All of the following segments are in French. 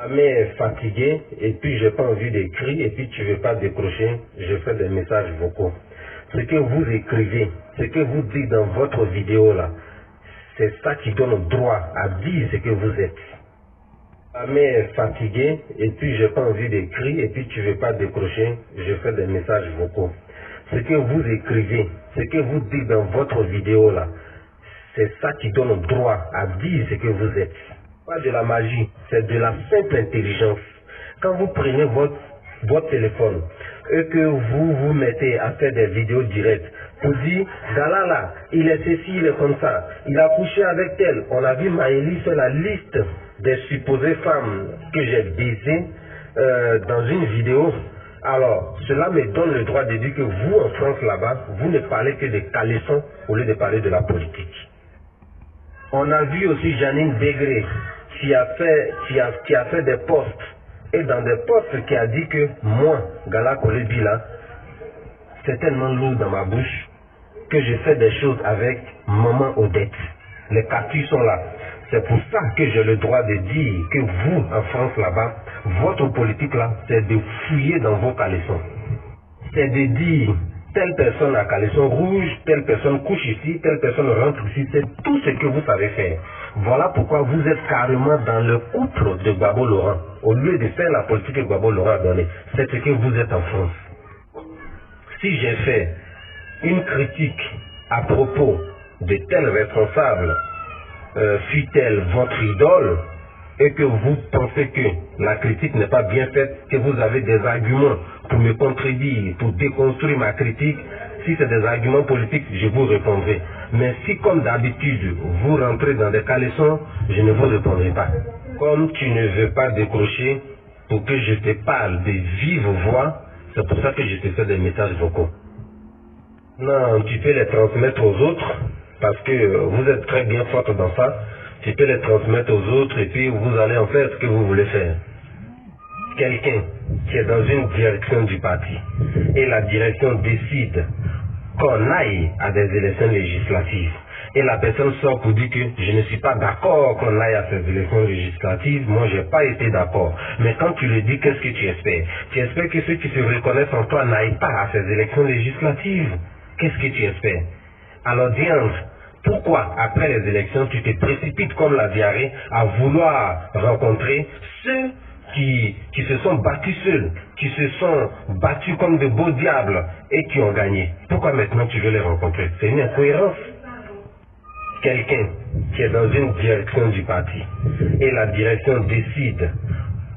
Mais fatigué et puis j'ai pas envie d'écrire et puis tu veux pas décrocher, je fais des messages vocaux. Ce que vous écrivez, ce que vous dites dans votre vidéo là, c'est ça qui donne droit à dire ce que vous êtes. Mais fatigué et puis j'ai pas envie d'écrire et puis tu veux pas décrocher, je fais des messages vocaux. Ce que vous écrivez, ce que vous dites dans votre vidéo là, c'est ça qui donne droit à dire ce que vous êtes. Pas de la magie, c'est de la simple intelligence. Quand vous prenez votre téléphone et que vous vous mettez à faire des vidéos directes pour dire, Galala, il est ceci, il est comme ça, il a couché avec elle. On a vu Maëlys sur la liste des supposées femmes que j'ai baisées dans une vidéo. Alors, cela me donne le droit de dire que vous, en France là-bas, vous ne parlez que des caleçons au lieu de parler de la politique. On a vu aussi Janine Degré qui a fait des posts et dans des posts qui a dit que moi, Gala Kolebi là, c'est tellement lourd dans ma bouche que je fais des choses avec Maman Odette. Les captures sont là. C'est pour ça que j'ai le droit de dire que vous, en France là-bas, votre politique là, c'est de fouiller dans vos caleçons. C'est de dire telle personne a caleçon rouge, telle personne couche ici, telle personne rentre ici, c'est tout ce que vous savez faire. Voilà pourquoi vous êtes carrément dans le couple de Gbagbo Laurent. Au lieu de faire la politique que Gbagbo Laurent a donnée, c'est ce que vous êtes en France. Si j'ai fait une critique à propos de tel responsable, fut-elle votre idole, et que vous pensez que la critique n'est pas bien faite, que vous avez des arguments pour me contredire, pour déconstruire ma critique, si c'est des arguments politiques, je vous répondrai. Mais si comme d'habitude, vous rentrez dans des caleçons, je ne vous répondrai pas. Comme tu ne veux pas décrocher pour que je te parle de vive voix, c'est pour ça que je te fais des messages vocaux. Non, tu peux les transmettre aux autres, parce que vous êtes très bien forte dans ça. Tu peux les transmettre aux autres et puis vous allez en faire ce que vous voulez faire. Quelqu'un qui est dans une direction du parti et la direction décide qu'on aille à des élections législatives et la personne sort pour dire que je ne suis pas d'accord qu'on aille à ces élections législatives, moi j'ai pas été d'accord. Mais quand tu le dis, qu'est-ce que tu espères? Tu espères que ceux qui se reconnaissent en toi n'aillent pas à ces élections législatives. Qu'est-ce que tu espères? Alors diantre, pourquoi, après les élections, tu te précipites comme la diarrhée à vouloir rencontrer ceux qui se sont battus seuls, qui se sont battus comme de beaux diables et qui ont gagné? Pourquoi maintenant tu veux les rencontrer? C'est une incohérence. Quelqu'un qui est dans une direction du parti et la direction décide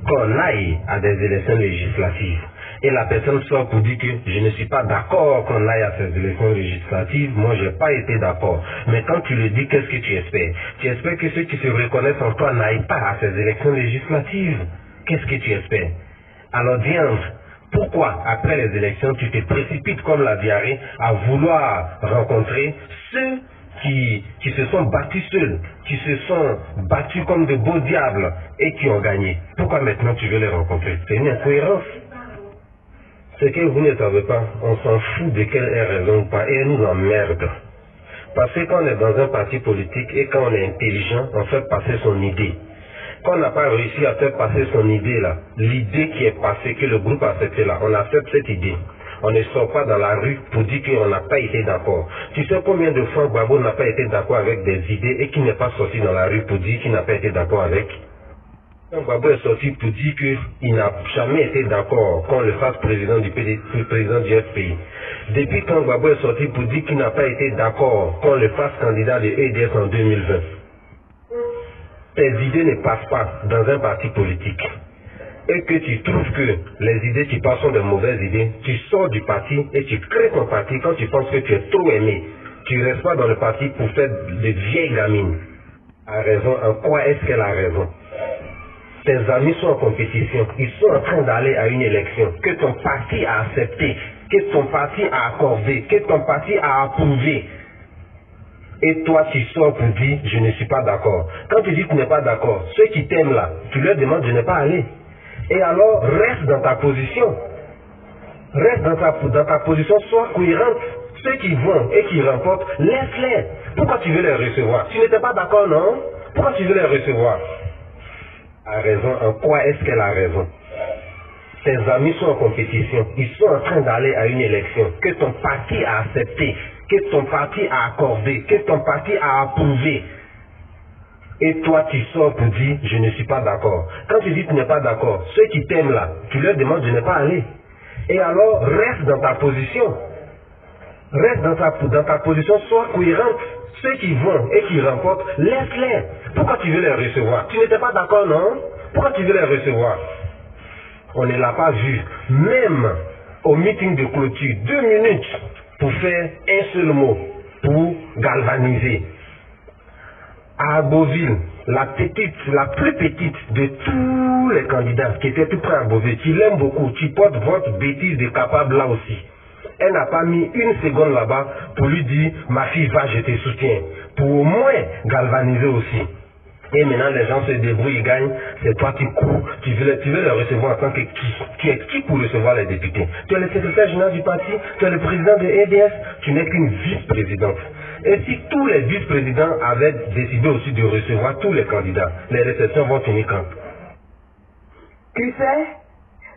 qu'on aille à des élections législatives et la personne sort pour dire que je ne suis pas d'accord qu'on aille à ces élections législatives, moi j'ai pas été d'accord. Mais quand tu le dis, qu'est-ce que tu espères? Tu espères que ceux qui se reconnaissent en toi n'aillent pas à ces élections législatives. Qu'est-ce que tu espères? Alors diantre, pourquoi après les élections tu te précipites comme la diarrhée à vouloir rencontrer ceux qui se sont battus seuls, qui se sont battus comme de beaux diables et qui ont gagné? Pourquoi maintenant tu veux les rencontrer? C'est une incohérence. Ce que vous ne savez pas, on s'en fout de quelle est raison ou pas, et elle nous emmerde. Parce que quand on est dans un parti politique et quand on est intelligent, on fait passer son idée. Quand on n'a pas réussi à faire passer son idée là, l'idée qui est passée, que le groupe a accepté là, on accepte cette idée. On ne sort pas dans la rue pour dire qu'on n'a pas été d'accord. Tu sais combien de fois Gbagbo n'a pas été d'accord avec des idées et qui n'est pas sorti dans la rue pour dire qu'il n'a pas été d'accord avec? Quand Gbagbo est sorti pour dire qu'il n'a jamais été d'accord qu'on le fasse président du FPI. Depuis quand Gbagbo est sorti pour dire qu'il n'a pas été d'accord qu'on le fasse candidat de EDS en 2020. Tes idées ne passent pas dans un parti politique. Et que tu trouves que les idées qui passent sont de mauvaises idées, tu sors du parti et tu crées ton parti quand tu penses que tu es trop aimé. Tu ne restes pas dans le parti pour faire de vieilles gamines. A raison, en quoi est-ce qu'elle a raison? Tes amis sont en compétition, ils sont en train d'aller à une élection que ton parti a accepté, que ton parti a accordé, que ton parti a approuvé. Et toi tu sors pour dire je ne suis pas d'accord. Quand tu dis que tu n'es pas d'accord, ceux qui t'aiment là, tu leur demandes de ne pas aller. Et alors reste dans ta position. Reste dans ta position, sois cohérente. Ceux qui vont et qui remportent, laisse-les. Pourquoi tu veux les recevoir? Tu n'étais pas d'accord, non? Pourquoi tu veux les recevoir? A raison, en quoi est-ce qu'elle a raison? Tes amis sont en compétition, ils sont en train d'aller à une élection que ton parti a accepté, que ton parti a accordé, que ton parti a approuvé. Et toi, tu sors pour dire, je ne suis pas d'accord. Quand tu dis que tu n'es pas d'accord, ceux qui t'aiment là, tu leur demandes de ne pas aller. Et alors, reste dans ta position. Reste dans ta position, sois cohérente. Ceux qui vont et qui remportent, laisse-les. Pourquoi tu veux les recevoir? Tu n'étais pas d'accord, non? Pourquoi tu veux les recevoir? On ne l'a pas vu. Même au meeting de clôture, 2 minutes pour faire un seul mot, pour galvaniser. À Beauville, la plus petite de tous les candidats qui étaient tout près à Beauville, tu l'aimes beaucoup, tu portes votre bêtise de capable là aussi. Elle n'a pas mis une seconde là-bas pour lui dire, ma fille va, je te soutiens. Pour au moins galvaniser aussi. Et maintenant les gens se débrouillent, ils gagnent, c'est toi qui cours, tu veux les recevoir en tant que qui? Tu es qui pour recevoir les députés? Tu es le secrétaire général du parti, tu es le président de EDS, tu n'es qu'une vice-présidente. Et si tous les vice-présidents avaient décidé aussi de recevoir tous les candidats, les réceptions vont finir quand? Tu sais,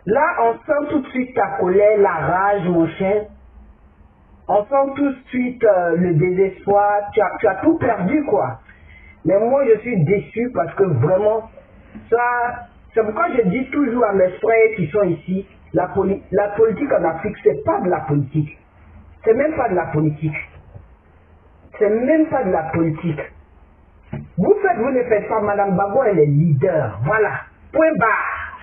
là on sent tout de suite ta colère, la rage, mon cher. On sent tout de suite le désespoir, tu as tout perdu quoi. Mais moi je suis déçu parce que vraiment, ça, c'est pourquoi je dis toujours à mes frères qui sont ici, la politique en Afrique, c'est pas de la politique. C'est même pas de la politique. C'est même pas de la politique. Vous ne faites pas, Madame Gbagbo, elle est leader. Voilà. Point barre.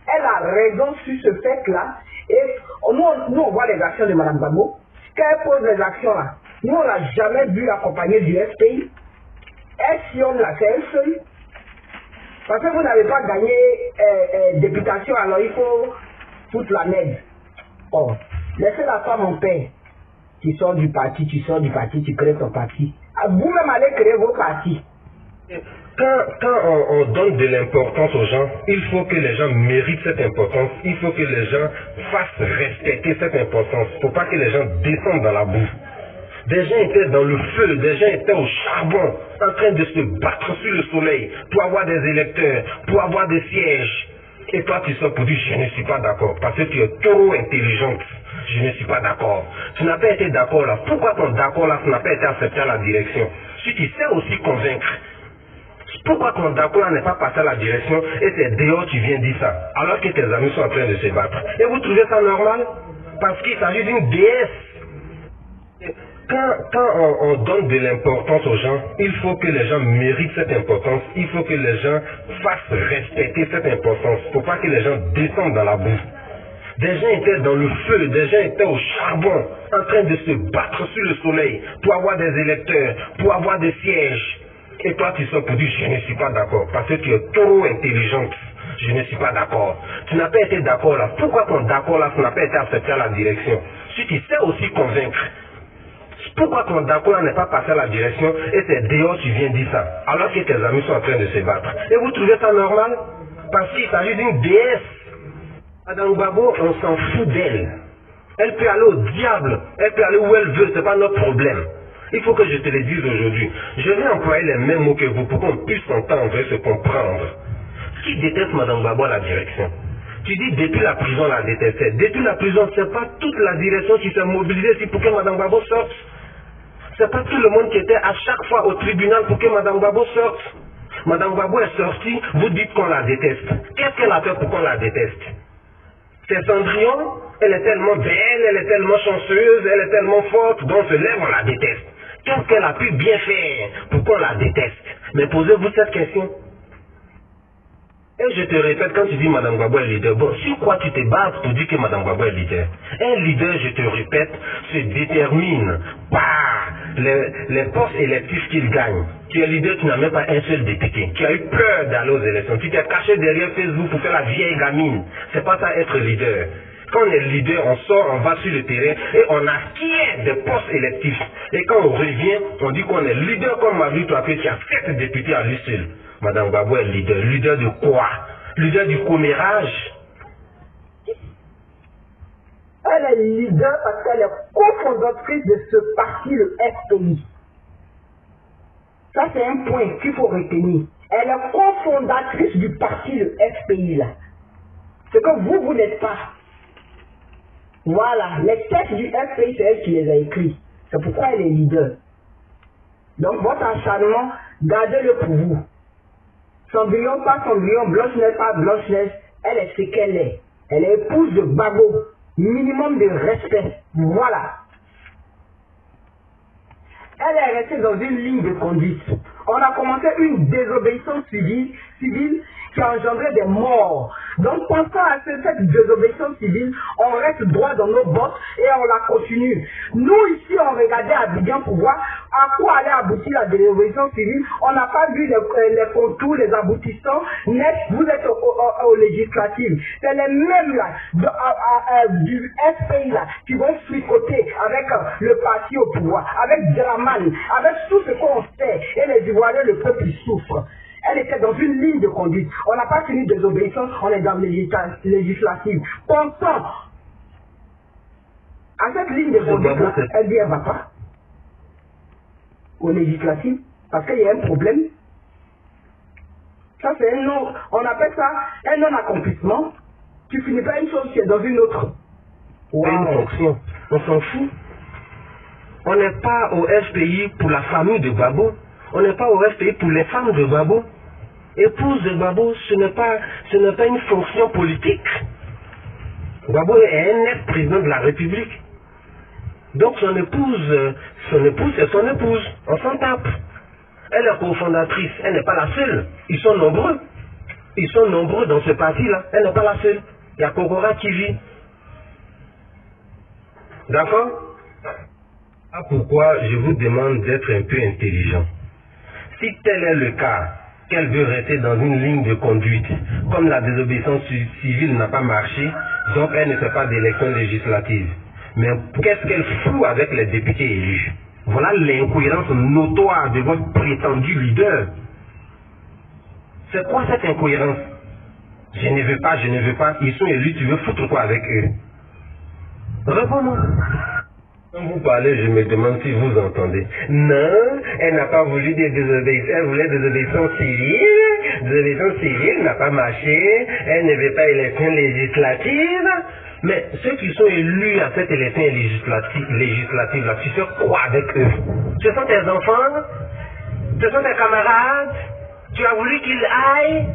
Elle a raison sur ce fait-là. Et nous, on voit les actions de Madame Gbagbo. Quand elle pose les actions là, nous, on l'a jamais vu accompagner du FPI. Elle sillonne la c'est elle seule. Parce que vous n'avez pas gagné députation, alors il faut foutre la neige. Oh, laissez la femme en paix. Tu sors du parti, tu crées ton parti. Vous-même allez créer vos partis. Quand on donne de l'importance aux gens, il faut que les gens méritent cette importance, il faut que les gens fassent respecter cette importance. Il ne faut pas que les gens descendent dans la boue. Des gens étaient dans le feu, des gens étaient au charbon, en train de se battre sur le soleil pour avoir des électeurs, pour avoir des sièges. Et toi, tu sors pour dire, je ne suis pas d'accord, parce que tu es trop intelligente. Je ne suis pas d'accord. Tu n'as pas été d'accord là. Pourquoi ton d'accord là, tu n'as pas été accepté à la direction? Si tu sais aussi convaincre, pourquoi ton d'accord là n'est pas passé à la direction et c'est dehors tu viens dire ça, alors que tes amis sont en train de se battre? Et vous trouvez ça normal? Parce qu'il s'agit d'une déesse. Quand on donne de l'importance aux gens, il faut que les gens méritent cette importance, il faut que les gens fassent respecter cette importance. Il ne faut pas que les gens descendent dans la boue. Des gens étaient dans le feu, des gens étaient au charbon, en train de se battre sur le soleil pour avoir des électeurs, pour avoir des sièges. Et toi, tu sors pour dire, je ne suis pas d'accord, parce que tu es trop intelligente. Je ne suis pas d'accord. Tu n'as pas été d'accord là. Pourquoi ton d'accord là, tu n'as pas été accepté à la direction? Si tu sais aussi convaincre, pourquoi ton d'accord là n'est pas passé à la direction et c'est dehors tu viens dire ça, alors que tes amis sont en train de se battre? Et vous trouvez ça normal? Parce qu'il s'agit d'une déesse. Madame Gbagbo, on s'en fout d'elle. Elle peut aller au diable, elle peut aller où elle veut, ce n'est pas notre problème. Il faut que je te le dise aujourd'hui. Je vais employer les mêmes mots que vous pour qu'on puisse s'entendre et se comprendre. Qui déteste Madame Gbagbo à la direction? Tu dis depuis la prison la détestait. Depuis la prison, ce n'est pas toute la direction qui s'est mobilisée ici pour que Madame Gbagbo sorte. Ce n'est pas tout le monde qui était à chaque fois au tribunal pour que Madame Gbagbo sorte. Madame Gbagbo est sortie, vous dites qu'on la déteste. Qu'est-ce qu'elle a fait pour qu'on la déteste? C'est Cendrillon, elle est tellement belle, elle est tellement chanceuse, elle est tellement forte, donc on se lève, on la déteste. Qu'est-ce qu'elle a pu bien faire pour qu'on la déteste? Mais posez-vous cette question. Et je te répète, quand tu dis Madame Gbagbo est leader, bon, sur quoi tu te bases pour dire que Madame Gbagbo est leader? Un leader, je te répète, se détermine par les postes électifs qu'il gagne. Tu es leader, tu n'as même pas un seul député. Tu as eu peur d'aller aux élections. Tu t'es caché derrière Facebook pour faire la vieille gamine. C'est pas ça être leader. Quand on est leader, on sort, on va sur le terrain et on acquiert des postes électifs. Et quand on revient, on dit qu'on est leader comme Marie Toapé qui a 7 députés à lui seul. Madame Gbagbo est leader. Leader de quoi? Leader du commérage? Elle est leader parce qu'elle est cofondatrice de ce parti, le FPI. Ça, c'est un point qu'il faut retenir. Elle est cofondatrice du parti, le FPI, là. Ce que vous n'êtes pas. Voilà, les textes du FPI, c'est elle qui les a écrits. C'est pourquoi elle est leader. Donc, votre acharnement, gardez-le pour vous. Cendrillon, pas Cendrillon, Blanche-Neige, pas Blanche-Neige, elle est ce qu'elle est. Elle est épouse de Gbagbo. Minimum de respect. Voilà. Elle est restée dans une ligne de conduite. On a commencé une désobéissance civile qui a engendré des morts. Donc, pensant à cette désobéissance civile, on reste droit dans nos bottes et on la continue. Nous, ici, on regardait Abidjan pour voir à quoi allait aboutir la désobéissance civile. On n'a pas vu les contours, les aboutissants nets. Vous êtes au législatif. C'est les mêmes là, du FPI là, qui vont fricoter avec le parti au pouvoir, avec Draman, avec tout ce qu'on sait. Et les Ivoiriens, le peuple, ils souffrent. Elle était dans une ligne de conduite. On n'a pas fini de désobéissance, on est dans le législatif. Pensons à cette ligne de conduite, elle dit elle ne va pas au législatif parce qu'il y a un problème. Ça, c'est un non. On appelle ça un non-accomplissement. Tu finis pas une chose, tu es dans une autre. Wow. Une fonction. On s'en fout. On n'est pas au FPI pour la famille de Gbagbo. On n'est pas au FPI pour les femmes de Gbagbo. Épouse de Gbagbo, ce n'est pas une fonction politique. Gbagbo est un ex-président de la République. Donc son épouse c'est son épouse. On s'en tape. Elle est cofondatrice. Elle n'est pas la seule. Ils sont nombreux. Ils sont nombreux dans ce parti-là. Elle n'est pas la seule. Il y a Kokora qui vit. D'accord? Ah, pourquoi je vous demande d'être un peu intelligent. Si tel est le cas, qu'elle veut rester dans une ligne de conduite, comme la désobéissance civile n'a pas marché, donc elle ne fait pas d'élection législative. Mais qu'est-ce qu'elle fout avec les députés élus? Voilà l'incohérence notoire de votre prétendu leader. C'est quoi cette incohérence? Je ne veux pas, ils sont élus, tu veux foutre quoi avec eux? Réponds-moi. Quand vous parlez, je me demande si vous entendez. Non, elle n'a pas voulu des désobéissances, elle voulait des désobéissances civiles. Désobéissance civile n'a pas marché, elle ne veut pas élection législative. Mais ceux qui sont élus à cette élection législative-là, tu fais quoi avec eux? Ce sont tes enfants? Ce sont tes camarades? Tu as voulu qu'ils aillent?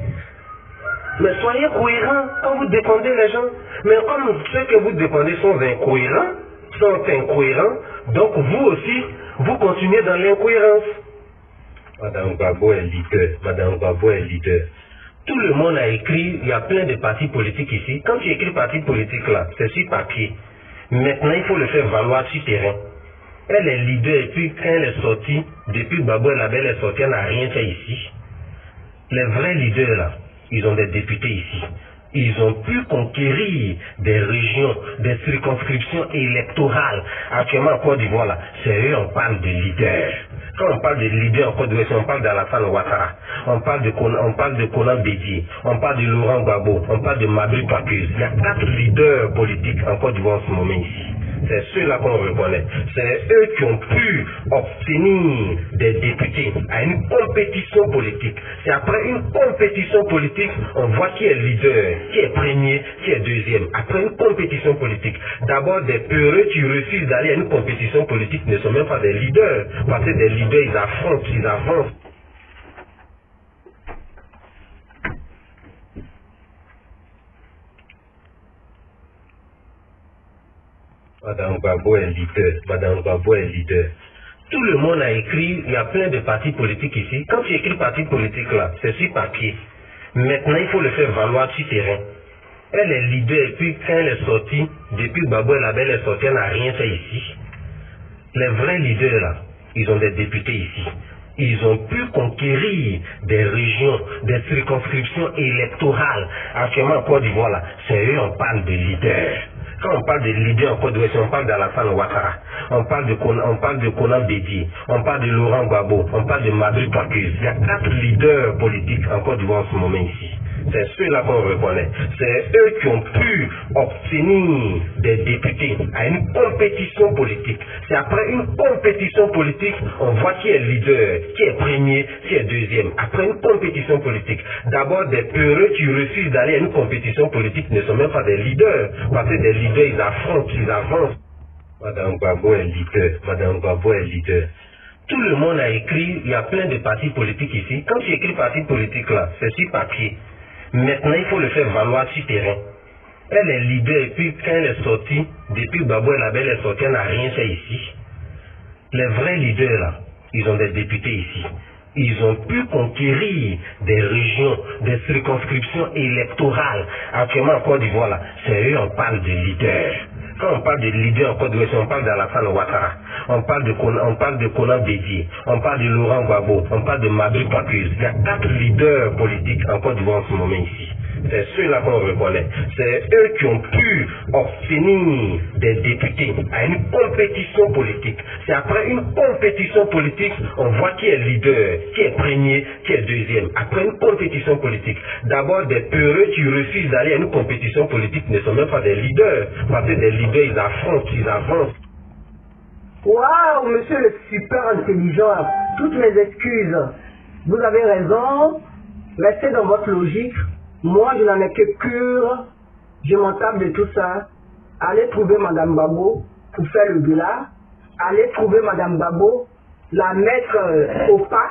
Mais soyez cohérents quand vous défendez les gens. Mais comme ceux que vous défendez sont incohérents, donc vous aussi, vous continuez dans l'incohérence. Madame Gbagbo est leader. Tout le monde a écrit, il y a plein de partis politiques ici. Quand tu écris parti politique là, c'est sur papier. Maintenant, il faut le faire valoir sur terrain. Elle est leader et puis quand elle est sortie, depuis Gbagbo elle est sortie, elle n'a rien fait ici. Les vrais leaders là, ils ont des députés ici. Ils ont pu conquérir des régions, des circonscriptions électorales. Actuellement en Côte d'Ivoire, là, c'est eux, on parle de leaders. Quand on parle de leaders en Côte d'Ivoire, on parle d'Alassane Ouattara, on parle de Konan Bédié, on parle de Laurent Gbagbo, on parle de Mabry Pakus. Il y a 4 leaders politiques en Côte d'Ivoire en ce moment ici. C'est ceux-là qu'on reconnaît. C'est eux qui ont pu obtenir des députés à une compétition politique. C'est après une compétition politique, on voit qui est leader, qui est premier, qui est deuxième. Après une compétition politique, d'abord des peureux qui refusent d'aller à une compétition politique ne sont même pas des leaders. Parce que des leaders, ils affrontent, ils avancent. Madame Gbagbo est leader. Tout le monde a écrit, il y a plein de partis politiques ici. Quand tu écris parti politique là, c'est sur papier. Maintenant, il faut le faire valoir sur terrain. Elle est leader et puis quand elle est sortie, depuis Gbagbo elle est sortie, elle n'a rien fait ici. Les vrais leaders là, ils ont des députés ici. Ils ont pu conquérir des régions, des circonscriptions électorales. Actuellement en Côte d'Ivoire là, c'est eux, on parle de leaders. Quand on parle de leaders en Côte d'Ivoire, on parle d'Alassane Ouattara, on parle de Konan Bédié, on parle de Laurent Gbagbo, on parle de Mabry Pakus. Il y a 4 leaders politiques en Côte d'Ivoire en ce moment ici. C'est ceux-là qu'on reconnaît. C'est eux qui ont pu obtenir des députés à une compétition politique. C'est après une compétition politique, on voit qui est leader, qui est premier, qui est deuxième. Après une compétition politique, d'abord des peureux qui refusent d'aller à une compétition politique ne sont même pas des leaders. Parce que des leaders, ils affrontent, ils avancent. Madame Gbagbo est leader, Madame Gbagbo est leader. Tout le monde a écrit, il y a plein de partis politiques ici. Quand tu écris parti politique là, c'est sur papier. Maintenant, il faut le faire valoir sur terrain. Elle est leader et puis quand elle est sortie, depuis Gbagbo elle est sortie, elle n'a rien fait ici. Les vrais leaders là, ils ont des députés ici. Ils ont pu conquérir des régions, des circonscriptions électorales. Actuellement en Côte d'Ivoire là, c'est eux, on parle de leaders. Quand on parle de leader en Côte d'Ivoire, on parle d'Alassane Ouattara, on parle de Konan Bédié, on parle de Laurent Gbagbo, on parle de Madrid Papus. Il y a 4 leaders politiques en Côte d'Ivoire en ce moment ici. C'est ceux-là qu'on reconnaît. C'est eux qui ont pu obtenir des députés à une compétition politique. C'est après une compétition politique, on voit qui est leader, qui est premier, qui est deuxième. Après une compétition politique, d'abord des peureux qui refusent d'aller à une compétition politique ne sont même pas des leaders. Parce que des leaders, ils affrontent, ils avancent. Waouh, monsieur le super intelligent, toutes mes excuses. Vous avez raison, restez dans votre logique. Moi, je n'en ai que cure. Je m'en tape de tout ça. Allez trouver Madame Gbagbo pour faire le bilan. Allez trouver Madame Gbagbo, la mettre au pas,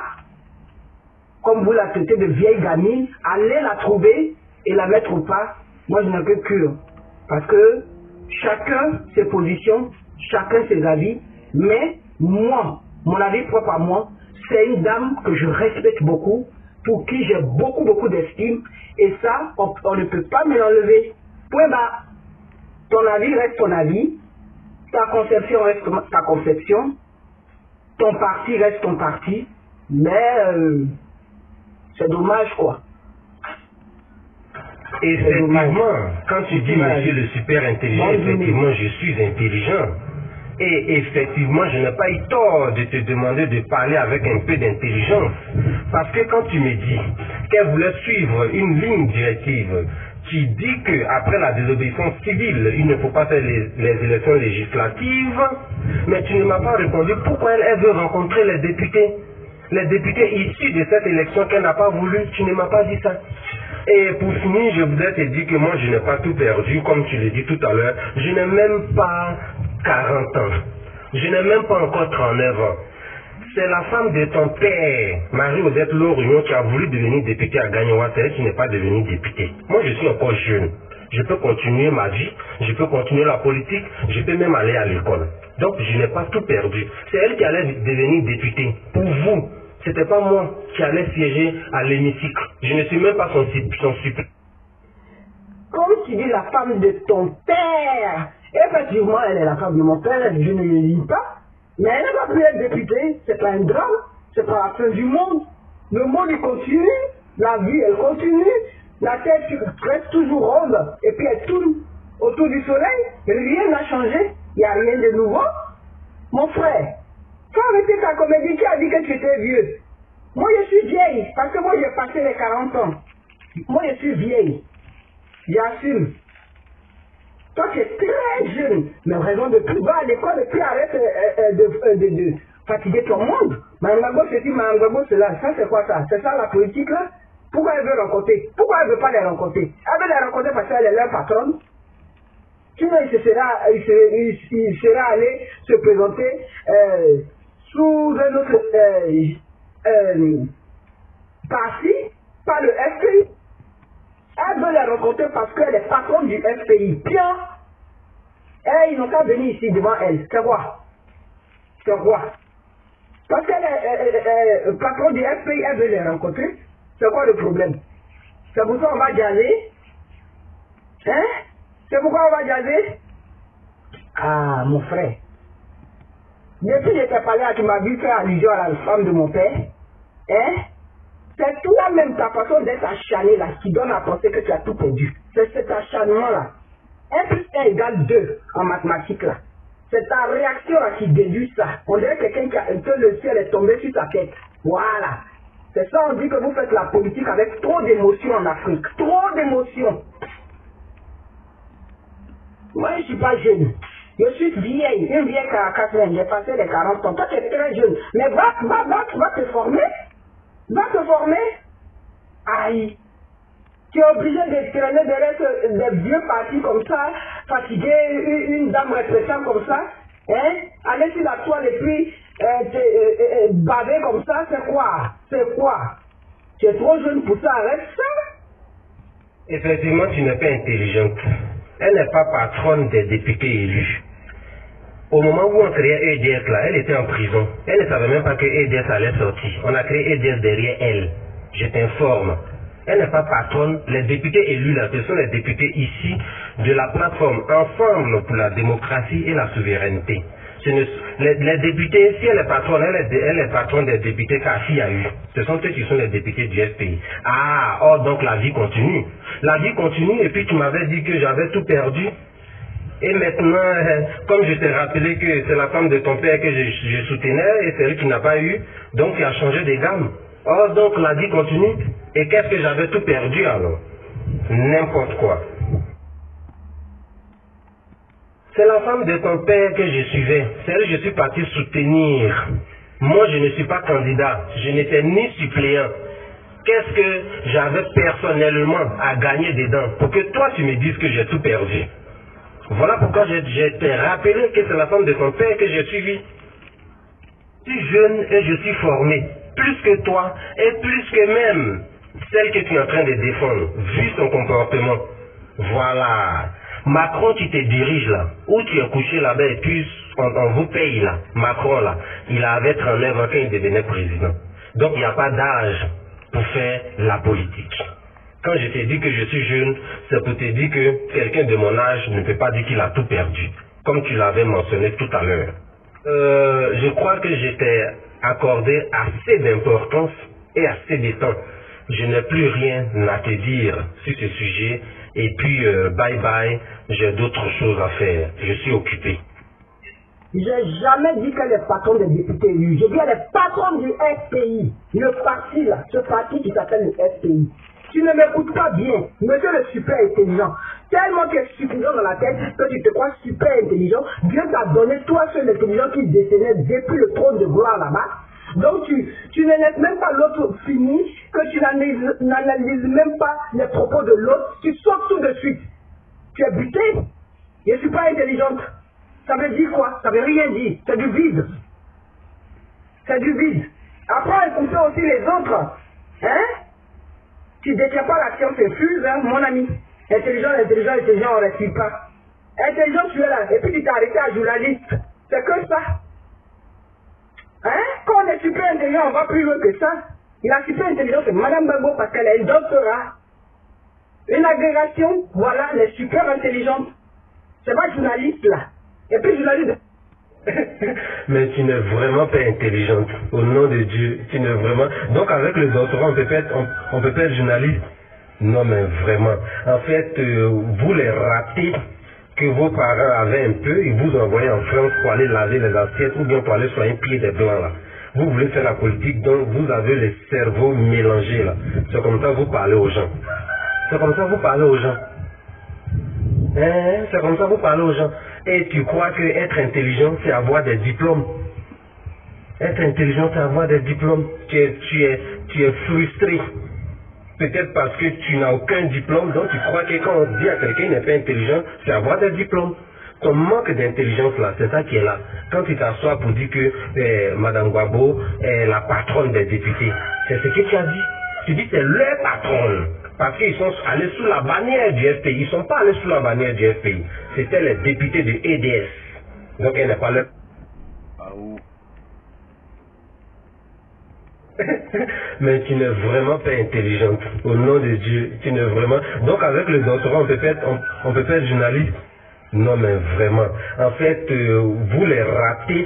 comme vous la traitez de vieille gamine. Allez la trouver et la mettre au pas. Moi, je n'en ai que cure. Parce que chacun ses positions, chacun ses avis. Mais moi, mon avis propre à moi, c'est une dame que je respecte beaucoup, pour qui j'ai beaucoup d'estime, et ça, on ne peut pas me l'enlever. Point barre. Ton avis reste ton avis, ta conception reste ta conception, ton parti reste ton parti, mais c'est dommage quoi. Effectivement, quand tu dis monsieur le super intelligent, effectivement je suis intelligent. Et effectivement, je n'ai pas eu tort de te demander de parler avec un peu d'intelligence. Parce que quand tu me dis qu'elle voulait suivre une ligne directive qui dit qu'après la désobéissance civile, il ne faut pas faire les élections législatives, mais tu ne m'as pas répondu pourquoi elle veut rencontrer les députés. Les députés issus de cette élection qu'elle n'a pas voulu, tu ne m'as pas dit ça. Et pour finir, je voudrais te dire que moi je n'ai pas tout perdu, comme tu l'as dit tout à l'heure. Je n'ai même pas 40 ans. Je n'ai même pas encore 39 ans. C'est la femme de ton père, Marie-Odette Lorion, qui a voulu devenir députée à Gagnoua, c'est elle qui n'est pas devenue députée. Moi je suis encore jeune. Je peux continuer ma vie, je peux continuer la politique, je peux même aller à l'école. Donc je n'ai pas tout perdu. C'est elle qui allait devenir députée. Pour vous, c'était pas moi qui allais siéger à l'hémicycle. Je ne suis même pas son suppléant. Comme tu dis la femme de ton père, effectivement elle est la femme de mon père, je ne le dis pas, mais elle n'a pas pu être députée, c'est pas un drame, c'est pas la fin du monde. Le monde il continue, la vie elle continue, la terre reste toujours ronde, et puis elle tourne autour du soleil, et rien n'a changé, il n'y a rien de nouveau. Mon frère, faut arrêter ta comédie. Qui a dit que tu étais vieux? Moi je suis vieille, parce que moi j'ai passé les 40 ans. Moi je suis vieille, j'assume. Toi tu es très jeune, mais raison de plus bas à l'école et puis arrête de fatiguer ton monde. Mme Gbagbo ceci, Mme Gbagbo cela, ça c'est quoi ça? C'est ça la politique là? Pourquoi elle veut rencontrer? Pourquoi elle ne veut pas les rencontrer? Elle veut les rencontrer parce qu'elle est leur patronne. Sinon il sera allé se présenter sous un autre parti, pas le FPI. Elle veut les rencontrer parce qu'elle est patronne du FPI. Bien. Et ils n'ont qu'à venir ici devant elle. C'est quoi? C'est quoi? Parce qu'elle est patronne du FPI, elle veut les rencontrer. C'est quoi le problème? C'est pour ça qu'on va jaser. Hein? C'est pourquoi on va jaser? Ah, mon frère. Depuis que je t'ai parlé à qui m'a vu faire allusion à la femme de mon père, hein? C'est toi-même ta façon d'être acharné là qui donne à penser que tu as tout perdu. C'est cet acharnement là. 1 plus 1 égale 2 en mathématiques là. C'est ta réaction là qui déduit ça. On dirait quelqu'un que le ciel est tombé sur ta tête. Voilà. C'est ça, on dit que vous faites la politique avec trop d'émotions en Afrique. Trop d'émotions. Moi, je ne suis pas jeune. Je suis vieille, une vieille caractère. J'ai passé les 40 ans. Toi, tu es très jeune. Mais va te former. Va te former. Aïe. Tu es obligé de traîner derrière des vieux partis comme ça, fatiguer une dame respectable comme ça. Hein? Aller sur la toile et puis baver comme ça, c'est quoi? C'est quoi? Tu es trop jeune pour ça, arrête ça. Effectivement, tu n'es pas intelligente. Elle n'est pas patronne des députés élus. Au moment où on créait EDS là, elle était en prison. Elle ne savait même pas que EDS allait sortir. On a créé EDS derrière elle. Je t'informe. Elle n'est pas patronne. Les députés élus là, ce sont les députés ici de la plateforme Ensemble pour la démocratie et la souveraineté. Les députés, si elle est patronne, elle est patronne des députés qu'Afi a eu. Ce sont eux qui sont les députés du FPI. Ah, oh, donc la vie continue. La vie continue et puis tu m'avais dit que j'avais tout perdu. Et maintenant, comme je t'ai rappelé que c'est la femme de ton père que je soutenais et c'est elle qui n'a pas eu, donc tu as changé de gamme. Oh, donc la vie continue. Et qu'est-ce que j'avais tout perdu alors? N'importe quoi. C'est la femme de ton père que je suivais. C'est elle que je suis parti soutenir. Moi, je ne suis pas candidat. Je n'étais ni suppléant. Qu'est-ce que j'avais personnellement à gagner dedans pour que toi, tu me dises que j'ai tout perdu? Voilà pourquoi je t'ai rappelé que c'est la femme de ton père que j'ai suivi. Je suis jeune et je suis formé. Plus que toi et plus que même celle que tu es en train de défendre, vu son comportement. Voilà. Macron, tu te diriges là, où tu es couché là-bas et puis on vous paye là. Macron là, il avait 39 ans quand il devenait président. Donc il n'y a pas d'âge pour faire la politique. Quand je t'ai dit que je suis jeune, c'est pour te dire que quelqu'un de mon âge ne peut pas dire qu'il a tout perdu, comme tu l'avais mentionné tout à l'heure. Je crois que je t'ai accordé assez d'importance et assez de temps. Je n'ai plus rien à te dire sur ce sujet. Et puis, bye bye, j'ai d'autres choses à faire. Je suis occupé. J'ai jamais dit qu'elle est patronne des députés élus. J'ai dit qu'elle est patronne du FPI. Le parti là, ce parti qui s'appelle le FPI. Tu ne m'écoutes pas bien. Monsieur le super intelligent. Tellement tu es suffisant dans la tête que tu te crois super intelligent. Dieu t'a donné toi seul l'intelligent qui détenait depuis le trône de gloire là-bas. Donc tu ne laisses même pas l'autre fini, que tu n'analyses même pas les propos de l'autre, tu sautes tout de suite. Tu es buté. Je ne suis pas intelligente. Ça veut dire quoi? Ça veut rien dire. C'est du vide. C'est du vide. Apprends à écouter aussi les autres. Hein? Tu ne détiens pas la science infuse, hein, mon ami. Intelligent, on ne respire pas. Intelligent, tu es là. Et puis tu t'es arrêté à journaliste. C'est que ça. Hein? Quand on est super intelligent, on va plus loin que ça. La super intelligence, c'est Madame Gbagbo parce qu'elle a un doctorat. Une agrégation, voilà, elle est super intelligente. C'est pas journaliste là. Et puis journaliste. Mais tu n'es vraiment pas intelligente. Au nom de Dieu, tu n'es vraiment... Donc avec le doctorat, on peut pas être journaliste. Non mais vraiment. En fait, vous les ratez que vos parents avaient un peu, ils vous envoyaient en France pour aller laver les assiettes ou bien pour aller sur un pied des blancs là. Vous voulez faire la politique, donc vous avez le cerveau mélangé là. C'est comme ça que vous parlez aux gens. C'est comme ça que vous parlez aux gens. Hein? C'est comme ça que vous parlez aux gens. Et tu crois que être intelligent, c'est avoir des diplômes. Être intelligent, c'est avoir des diplômes. Tu es frustré. Peut-être parce que tu n'as aucun diplôme, donc tu crois que quand on dit à quelqu'un qu'il n'est pas intelligent, c'est avoir des diplômes. Ton manque d'intelligence là, c'est ça qui est là. Quand tu t'assois pour dire que Madame Gbagbo est la patronne des députés, c'est ce que tu as dit. Tu dis que c'est leur patronne. Parce qu'ils sont allés sous la bannière du FPI. Ils ne sont pas allés sous la bannière du FPI. C'était les députés de EDS. Donc elle n'est pas leur... Mais tu n'es vraiment pas intelligente. Au nom de Dieu, tu n'es vraiment... Donc avec le doctorat, on peut pas être journaliste. Non mais vraiment. En fait, vous les ratez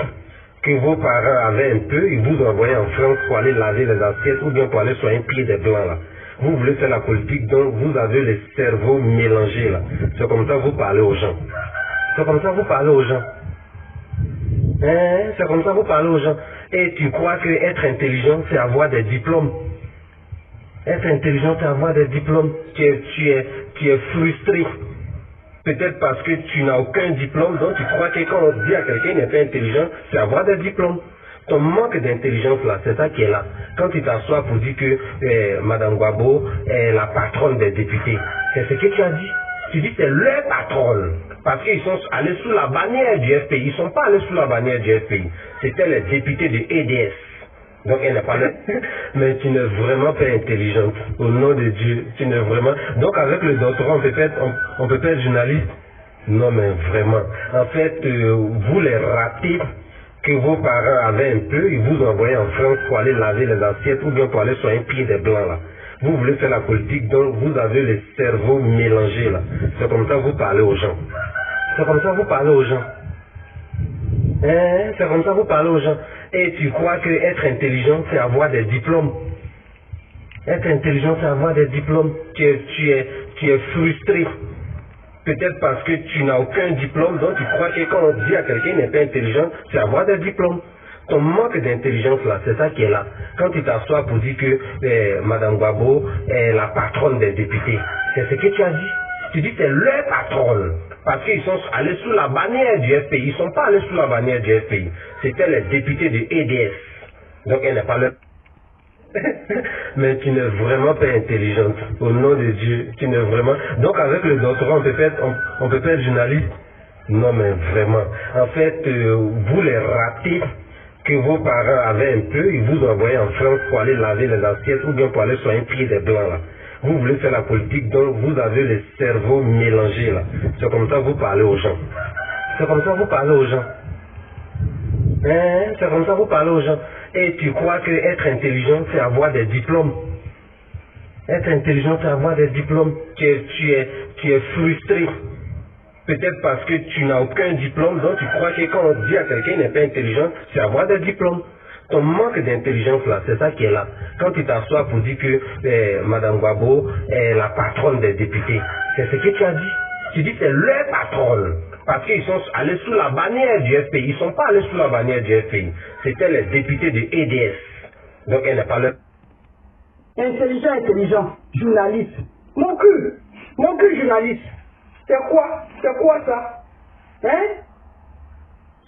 que vos parents avaient un peu, ils vous envoyaient en France pour aller laver les assiettes ou bien pour aller sur un pied des blancs là. Vous voulez faire la politique, donc vous avez le cerveau mélangé là. C'est comme ça que vous parlez aux gens. C'est comme ça que vous parlez aux gens. Hein? C'est comme ça que vous parlez aux gens. Et tu crois que être intelligent, c'est avoir des diplômes. Être intelligent, c'est avoir des diplômes. Tu es frustré. Peut-être parce que tu n'as aucun diplôme, donc tu crois que quand on dit à quelqu'un qu'il n'est pas intelligent, c'est avoir des diplômes. Ton manque d'intelligence là, c'est ça qui est là. Quand tu t'assois pour dire que Madame Gbagbo est la patronne des députés, c'est ce que tu as dit. Tu dis que c'est leur patronne. Parce qu'ils sont allés sous la bannière du FPI. Ils ne sont pas allés sous la bannière du FPI. C'était les députés de EDS. Donc elle n'est pas là. Mais tu n'es vraiment pas intelligente. Au nom de Dieu, tu n'es vraiment... Donc avec le doctorat, on peut être journaliste. Non mais vraiment. En fait, vous les ratez que vos parents avaient un peu, ils vous envoyaient en France pour aller laver les assiettes ou bien pour aller sur un pied des blancs là. Vous voulez faire la politique, donc vous avez le cerveau mélangé là. C'est comme ça que vous parlez aux gens. C'est comme ça que vous parlez aux gens. C'est comme ça que vous parlez aux gens. Et tu crois que être intelligent, c'est avoir des diplômes. Être intelligent, c'est avoir des diplômes. Tu es frustré. Peut-être parce que tu n'as aucun diplôme, donc tu crois que quand on dit à quelqu'un qu'il n'est pas intelligent, c'est avoir des diplômes. Ton manque d'intelligence là, c'est ça qui est là. Quand tu t'assois pour dire que Madame Gbagbo est la patronne des députés, c'est ce que tu as dit. Tu dis que c'est leur patronne. Parce qu'ils sont allés sous la bannière du FPI. Ils ne sont pas allés sous la bannière du FPI. C'était les députés de EDS. Donc elle n'est pas leur... Mais tu n'es vraiment pas intelligente. Au nom de Dieu, tu n'es vraiment... Donc avec le doctorat, on peut pas être journaliste. Non mais vraiment. En fait, vous les ratez que vos parents avaient un peu, ils vous envoyaient en France pour aller laver les assiettes ou bien pour aller sur un pied des blancs là. Vous voulez faire la politique, donc vous avez le cerveau mélangé là. C'est comme ça que vous parlez aux gens. C'est comme ça que vous parlez aux gens. C'est comme ça que vous parlez aux gens. Et tu crois que être intelligent, c'est avoir des diplômes. Être intelligent, c'est avoir des diplômes. Tu es frustré. Peut-être parce que tu n'as aucun diplôme, donc tu crois que quand on dit à quelqu'un qu'il n'est pas intelligent, c'est avoir des diplômes. Ton manque d'intelligence là, c'est ça qui est là. Quand tu t'assois pour dire que Madame Gbagbo est la patronne des députés, c'est ce que tu as dit. Tu dis que c'est leur patronne. Parce qu'ils sont allés sous la bannière du FPI. Ils ne sont pas allés sous la bannière du FPI. C'était les députés de EDS. Donc elle n'est pas leur... Intelligent, journaliste. Mon cul journaliste. C'est quoi ça?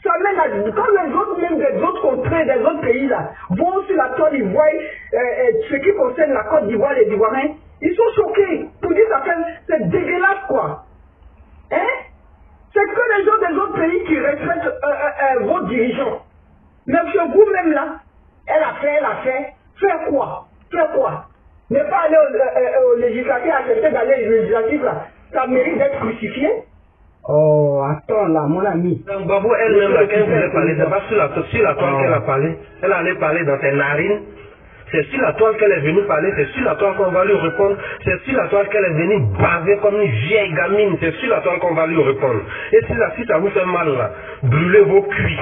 Ça mène à... Quand les autres, même des autres contrées, des autres pays là, vont sur la Côte d'Ivoire, ce qui concerne la Côte d'Ivoire, les Ivoiriens, ils sont choqués. Pour dire ça, c'est dégueulasse quoi. C'est que les gens des autres pays qui respectent vos dirigeants. Mais chez vous-même là, elle a fait. Faire quoi? Ne pas aller au législatif, accepter d'aller au législatif là. Ça mérite d'être crucifié. Oh, attends là, mon ami. Gbagbo elle-même, là, quand elle voulait parler, c'est pas sur la toile qu'elle a parlé. Elle allait parler dans ses narines. C'est sur la toile qu'elle est venue parler, c'est sur la toile qu'on va lui répondre. C'est sur la toile qu'elle est venue baver comme une vieille gamine. C'est sur la toile qu'on va lui répondre. Et si ça vous fait mal là, brûlez vos cuits.